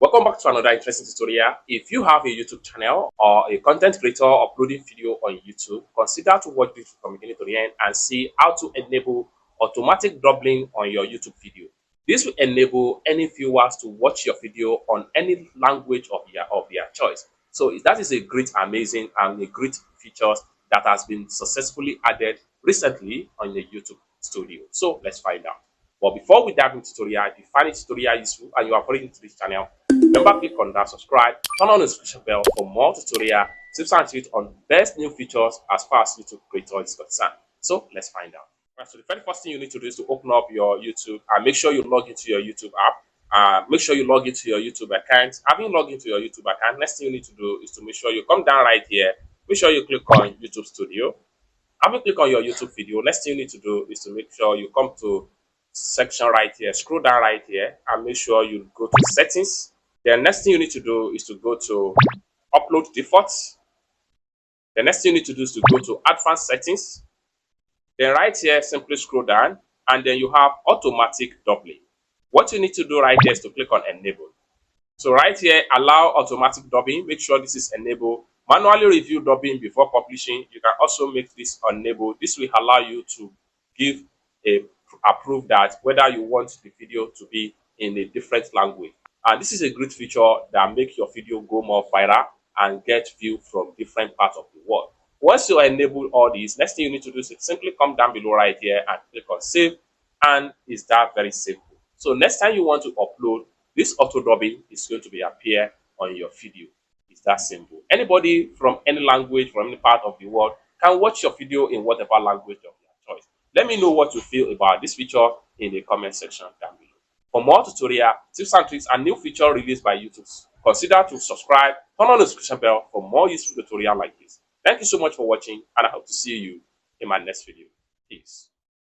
Welcome back to another interesting tutorial. If you have a YouTube channel or a content creator uploading video on YouTube, consider to watch this from beginning to the end and see how to enable automatic doubling on your YouTube video. This will enable any viewers to watch your video on any language of their choice. So that is a great, amazing, and a great features that has been successfully added recently on the YouTube studio. So let's find out. But before we dive into tutorial, if you find this tutorial useful and you are following to this channel, remember click on that subscribe, turn on the notification bell for more tutorial tips and tricks on best new features as far as YouTube creator is concerned. So let's find out. Right, so the very first thing you need to do is to open up your YouTube and make sure you log into your YouTube app. Make sure you log into your YouTube account. Having logged into your YouTube account, next thing you need to do is to make sure you come down right here. Make sure you click on YouTube Studio. Having click on your YouTube video, next thing you need to do is to make sure you come to section right here, scroll down right here, and make sure you go to settings. The next thing you need to do is to go to upload defaults. The next thing you need to do is to go to advanced settings. Then right here, simply scroll down, and then you have automatic doubling. What you need to do right here is to click on enable. So right here, allow automatic dubbing. Make sure this is enabled. Manually review dubbing before publishing. You can also make this enable. This will allow you to give a approve that whether you want the video to be in a different language. And this is a great feature that make your video go more viral and get viewed from different parts of the world. Once you enable all these, next thing you need to do is simply come down below right here and click on save, and it's that very simple. So next time you want to upload, this auto dubbing is going to be appear on your video. It's that simple. Anybody from any language, from any part of the world can watch your video in whatever language of their choice. Let me know what you feel about this feature in the comment section down below. For more tutorial, tips and tricks, and new feature released by YouTube, consider to subscribe, turn on the notification bell for more useful tutorial like this. Thank you so much for watching, and I hope to see you in my next video. Peace.